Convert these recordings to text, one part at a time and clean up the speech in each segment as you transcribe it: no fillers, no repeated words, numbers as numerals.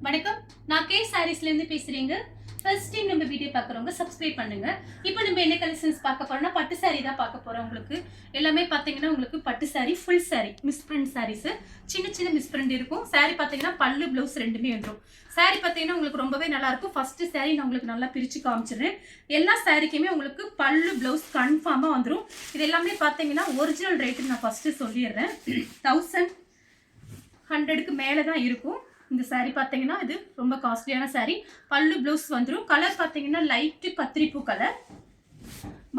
வணக்கம், நான் கே சாரீஸ்ல இருந்து பேசுறேங்க. ஃபர்ஸ்ட் டைம் நம்ம வீடியோ பார்க்குறவங்க சப்ஸ்கிரைப் பண்ணுங்க. இப்போ நம்ம என்ன கலெக்ஷன்ஸ் பார்க்க போறோம்னா பட்டு சாரி தான் பார்க்க போறோம். உங்களுக்கு எல்லாமே பார்த்தீங்கன்னா உங்களுக்கு பட்டு sari full sari misprint saris சின்ன சின்ன மிஸ் பிரிண்ட் இருக்கும். சாரி பார்த்தீங்கன்னா பல்லு ப்ளவுஸ் ரெண்டுமே வந்துடும். சாரி பார்த்தீங்கன்னா உங்களுக்கு ரொம்பவே நல்லா இருக்கும். ஃபர்ஸ்ட் சாரி நான் உங்களுக்கு நல்லா பிரிச்சு காமிச்சிடுறேன். எல்லா சாரிக்குமே உங்களுக்கு பல்லு ப்ளவுஸ் கன்ஃபார்மாக வந்துடும். இது எல்லாமே பார்த்தீங்கன்னா ஒரிஜினல் ரேட்டு நான் ஃபர்ஸ்ட் சொல்லிடுறேன். 1100க்கு மேலே தான் இருக்கும். இந்த சாரி பார்த்தீங்கன்னா இது ரொம்ப காஸ்ட்லியான சாரி. பல்லு ப்ளவுஸ் வந்துடும். கலர் பார்த்தீங்கன்னா லைட்டு கத்திரிப்பூ கலர்.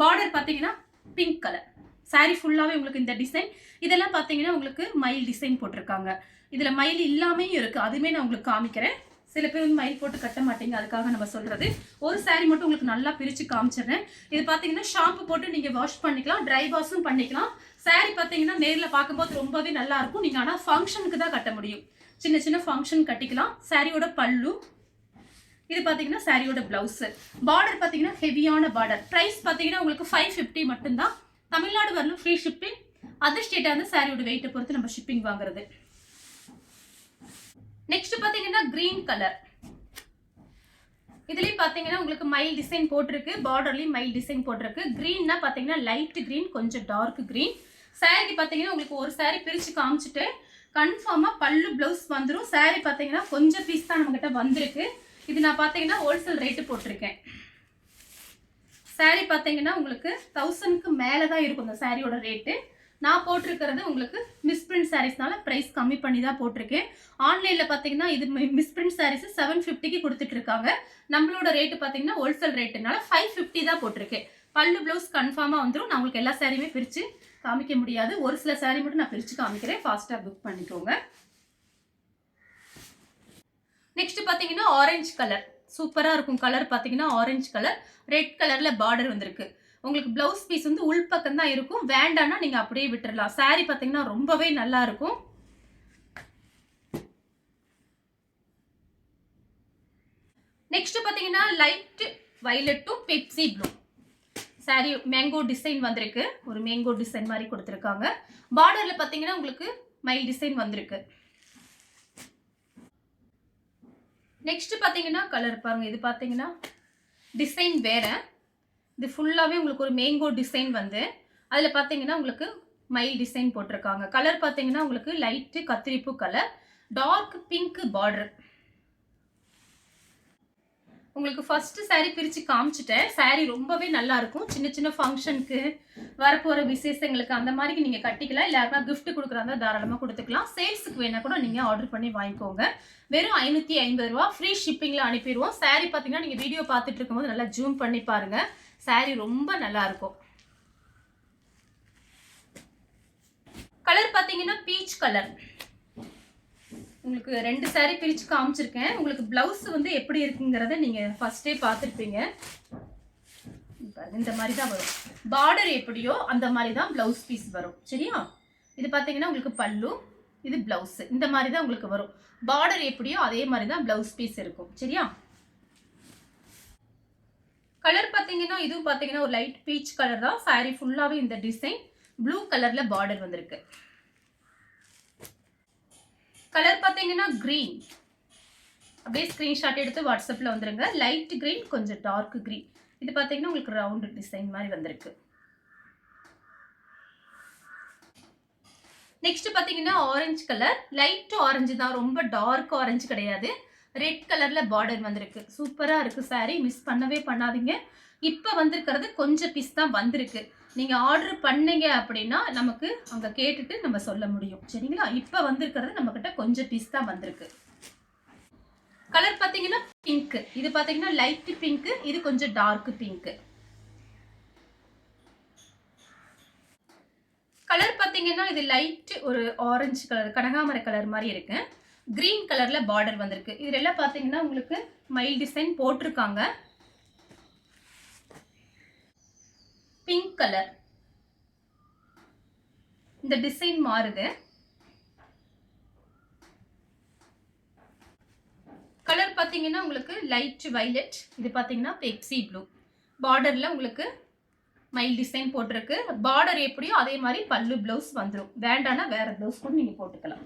பார்டர் பார்த்தீங்கன்னா பிங்க் கலர். சாரி ஃபுல்லாகவே உங்களுக்கு இந்த டிசைன். இதெல்லாம் பார்த்தீங்கன்னா உங்களுக்கு மயில் டிசைன் போட்டிருக்காங்க. இதில் மயில் இல்லாமையும் இருக்குது. அதுவுமே நான் உங்களுக்கு காமிக்கிறேன். சில பேர் வந்து மயில் போட்டு கட்ட மாட்டீங்க, அதுக்காக நம்ம சொல்கிறது. ஒரு சாரி மட்டும் உங்களுக்கு நல்லா பிரித்து காமிச்சிடுறேன். இது பார்த்தீங்கன்னா ஷாம்பு போட்டு நீங்கள் வாஷ் பண்ணிக்கலாம், ட்ரை வாஷும் பண்ணிக்கலாம். சாரி பார்த்தீங்கன்னா நேரில் பார்க்கும்போது ரொம்பவே நல்லா இருக்கும். நீங்கள் ஆனால் ஃபங்க்ஷனுக்கு தான் கட்ட முடியும். சின்ன சின்ன ஃபங்க்ஷன் கட்டிக்கலாம். சாரியோட பல்லு இது பார்த்தீங்கன்னா சாரியோட பிளவுஸ். பார்டர் பார்த்தீங்கன்னா ஹெவியான பார்டர். ப்ரைஸ் பார்த்தீங்கன்னா உங்களுக்கு 550 மட்டும்தான். தமிழ்நாடு வரலும் ஃப்ரீ ஷிப்பிங். அதர் ஸ்டேட்டாக வந்து சாரியோட வெயிட்டை பொறுத்து நம்ம ஷிப்பிங் வாங்குறது. நெக்ஸ்ட் பார்த்தீங்கன்னா கிரீன் கலர். இதுலேயும் பார்த்தீங்கன்னா உங்களுக்கு மைல் டிசைன் போட்டிருக்கு. பார்டர்லையும் மைல் டிசைன் போட்டிருக்கு. கிரீன்னா பார்த்தீங்கன்னா லைட் கிரீன், கொஞ்சம் டார்க் கிரீன். சாரிக்கு பார்த்தீங்கன்னா உங்களுக்கு ஒரு சாரி பிரித்து காமிச்சிட்டு கன்ஃபார்மாக பல்லு ப்ளவுஸ் வந்துடும். சாரி பார்த்தீங்கன்னா கொஞ்சம் பீஸ் தான் நம்மகிட்ட வந்திருக்கு. இது நான் பார்த்தீங்கன்னா ஹோல்சேல் ரேட்டு போட்டிருக்கேன். சாரி பார்த்தீங்கன்னா உங்களுக்கு 1000க்கு மேலே தான் இருக்கும் இந்த சாரியோட ரேட்டு. நான் போட்டிருக்கிறது உங்களுக்கு மிஸ் பிரிண்ட் சாரீஸ்னால ப்ரைஸ் கம்மி பண்ணி தான் போட்டிருக்கேன். ஆன்லைனில் பார்த்தீங்கன்னா இது மிஸ் பிரிண்ட் சாரீஸ் 750க்கு கொடுத்துட்டு இருக்காங்க. நம்மளோட ரேட்டு பார்த்தீங்கன்னா ஹோல்சேல் ரேட்டுனால 550 தான் போட்டிருக்கேன். பல்லு ப்ளவுஸ் கன்ஃபார்மாக வந்துடும். நான் உங்களுக்கு எல்லா சாரியுமே பிரித்து காமிக்க முடியாது. ஒரு சில சாரி மட்டும் நான் பிரித்து காமிக்கிறேன். ஃபாஸ்ட்டாக புக் பண்ணிக்கோங்க. நெக்ஸ்ட் பார்த்தீங்கன்னா ஆரஞ்சு கலர். சூப்பராக இருக்கும். கலர் பார்த்தீங்கன்னா ஆரஞ்சு கலர். ரெட் கலரில் பார்டர் வந்திருக்கு. உங்களுக்கு பிளவுஸ் பீஸ் வந்து உள்பக்கம் தான் இருக்கும். வேண்டாம்னா நீங்கள் அப்படியே விட்டுடலாம். சாரி பார்த்தீங்கன்னா ரொம்பவே நல்லா இருக்கும். நெக்ஸ்ட் பார்த்தீங்கன்னா லைட் வயலட்டும் Pepsi blue. Sari mango design வந்திருக்கு. ஒரு மேங்கோ டிசைன் மாதிரி கொடுத்துருக்காங்க. பார்டர்ல பார்த்தீங்கன்னா உங்களுக்கு மைல் டிசைன் வந்திருக்கு. நெக்ஸ்ட் பார்த்தீங்கன்னா கலர் பாருங்க. இது பார்த்தீங்கன்னா டிசைன் வேற. இது ஃபுல்லாகவே உங்களுக்கு ஒரு மேங்கோ டிசைன் வந்து அதில் பார்த்தீங்கன்னா உங்களுக்கு மைல் டிசைன் போட்டிருக்காங்க. கலர் பார்த்தீங்கன்னா உங்களுக்கு லைட்டு கத்திரிப்பூ கலர், டார்க் பிங்க் பார்டர். உங்களுக்கு ஃபர்ஸ்ட் சாரி பிரித்து காமிச்சிட்டேன். சாரி ரொம்பவே நல்லா இருக்கும். சின்ன சின்ன ஃபங்க்ஷனுக்கு, வரப்போகிற விசேஷங்களுக்கு அந்த மாதிரி நீங்கள் கட்டிக்கலாம். இல்லை யாருன்னா கிஃப்ட் கொடுக்குறாங்க தாராளமாக கொடுத்துக்கலாம். சேல்ஸுக்கு வேணால் கூட நீங்கள் ஆர்டர் பண்ணி வாங்கிக்கோங்க. வெறும் 550 ரூபா ஃப்ரீ ஷிப்பிங்கில் அனுப்பிடுவோம். சாரி பார்த்தீங்கன்னா நீங்கள் வீடியோ பார்த்துட்டு இருக்கும்போது நல்லா ஜூம் பண்ணி பாருங்கள். சாரி ரொம்ப நல்லா இருக்கும். கலர் பார்த்தீங்கன்னா பீச் கலர். உங்களுக்கு 2 சாரி பிரித்து காமிச்சிருக்கேன். உங்களுக்கு பிளவுஸ் வந்து எப்படி இருக்குங்கிறத நீங்கள் ஃபர்ஸ்டே பார்த்துருப்பீங்க. இந்த மாதிரி தான் வரும். பார்டர் எப்படியோ அந்த மாதிரி தான் பிளவுஸ் பீஸ் வரும். சரியா? இது பார்த்தீங்கன்னா உங்களுக்கு பல்லு, இது பிளவுஸ். இந்த மாதிரி தான் உங்களுக்கு வரும். பார்டர் எப்படியோ அதே மாதிரி தான் பிளவுஸ் பீஸ் இருக்கும். சரியா? கலர் பார்த்தீங்கன்னா இதுவும் பார்த்தீங்கன்னா ஒரு லைட் பீச் கலர் தான். சாரி ஃபுல்லாகவே இந்த டிசைன் ப்ளூ கலரில் பார்டர் வந்திருக்கு. கலர் பார்த்தீங்கன்னா கிரீன். அப்படியே ஸ்க்ரீன்ஷாட் எடுத்து வாட்ஸ்அப்பில் வந்துருங்க. லைட் கிரீன், கொஞ்சம் டார்க் கிரீன். இது பார்த்தீங்கன்னா உங்களுக்கு ரவுண்டு டிசைன் மாதிரி வந்திருக்கு. நெக்ஸ்ட் பார்த்தீங்கன்னா ஆரஞ்சு கலர். லைட் ஆரஞ்சு தான், ரொம்ப டார்க் ஆரஞ்சு கிடையாது. ரெட் கலரில் பார்டர் வந்திருக்கு. சூப்பராக இருக்குது சாரி. மிஸ் பண்ணவே பண்ணாதீங்க. இப்போ வந்திருக்கிறது கொஞ்சம் பீஸ் தான் வந்திருக்கு. நீங்கள் ஆர்டர் பண்ணீங்க அப்படின்னா நமக்கு அங்கே கேட்டுட்டு நம்ம சொல்ல முடியும். சரிங்களா? இப்போ வந்திருக்கிறது நம்மக்கிட்ட கொஞ்சம் பீஸ் தான் வந்திருக்கு. கலர் பார்த்தீங்கன்னா பிங்க். இது பார்த்தீங்கன்னா லைட் பிங்க், இது கொஞ்சம் டார்க் பிங்க். கலர் பார்த்தீங்கன்னா இது லைட் ஒரு ஆரஞ்சு கலர், கனகாமர கலர் மாதிரி இருக்கு. கிரீன் கலர்ல பார்டர் வந்திருக்கு. இதெல்லாம் பார்த்தீங்கன்னா உங்களுக்கு மைல் டிசைன் போட்டிருக்காங்க. Pink colour. இந்த டிசைன் மாறுது. கலர் பார்த்தீங்கன்னா உங்களுக்கு லைட் வயலட். இது பார்த்தீங்கன்னா பெப்சி ப்ளூ. பார்டர்ல உங்களுக்கு மைல் டிசைன் போட்டிருக்கு. பார்டர் எப்படியோ அதே மாதிரி பல்லு பிளவுஸ் வந்துடும். வேண்டானா வேற பிளவுஸ் கூட நீங்க போட்டுக்கலாம்.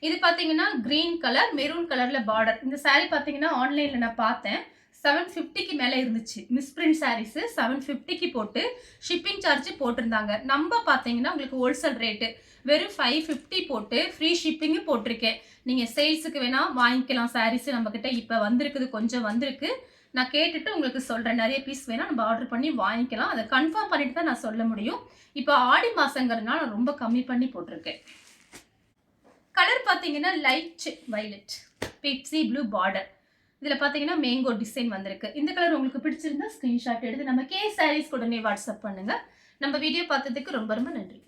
இது பார்த்தீங்கன்னா கிரீன் கலர் மெரூன் கலர்ல பார்டர். இந்த saree பார்த்தீங்கன்னா ஆன்லைன்ல நான் பார்த்தேன். 750க்கு மேலே இருந்துச்சு. மிஸ்பிரிண்ட் சாரீஸ் 750க்கு போட்டு ஷிப்பிங் சார்ஜ் போட்டிருந்தாங்க. நம்ம பார்த்தீங்கன்னா உங்களுக்கு ஹோல்சேல் ரேட்டு வெறும் 550 போட்டு ஃப்ரீ ஷிப்பிங்கும் போட்டிருக்கேன். நீங்கள் சேல்ஸுக்கு வேணால் வாங்கிக்கலாம். சாரீஸ் நம்மக்கிட்ட இப்போ வந்திருக்குது, கொஞ்சம் வந்திருக்கு. நான் கேட்டுட்டு உங்களுக்கு சொல்கிறேன். நிறைய பீஸ் வேணால் நம்ம ஆர்டர் பண்ணி வாங்கிக்கலாம். அதை கன்ஃபார்ம் பண்ணிட்டு தான் நான் சொல்ல முடியும். இப்போ ஆடி மாதங்கிறதுனால நான் ரொம்ப கம்மி பண்ணி போட்டிருக்கேன். கலர் பார்த்தீங்கன்னா light violet Pepsi blue border. இதில் பார்த்தீங்கன்னா மேங்கோ டிசைன் வந்திருக்கு. இந்த கலர் உங்களுக்கு பிடிச்சிருந்தா ஸ்க்ரீன்ஷாட் எடுத்து நம்ம கே சாரீஸ் உடனே வாட்ஸ்அப் பண்ணுங்கள். நம்ம வீடியோ பார்த்ததுக்கு ரொம்ப ரொம்ப நன்றி.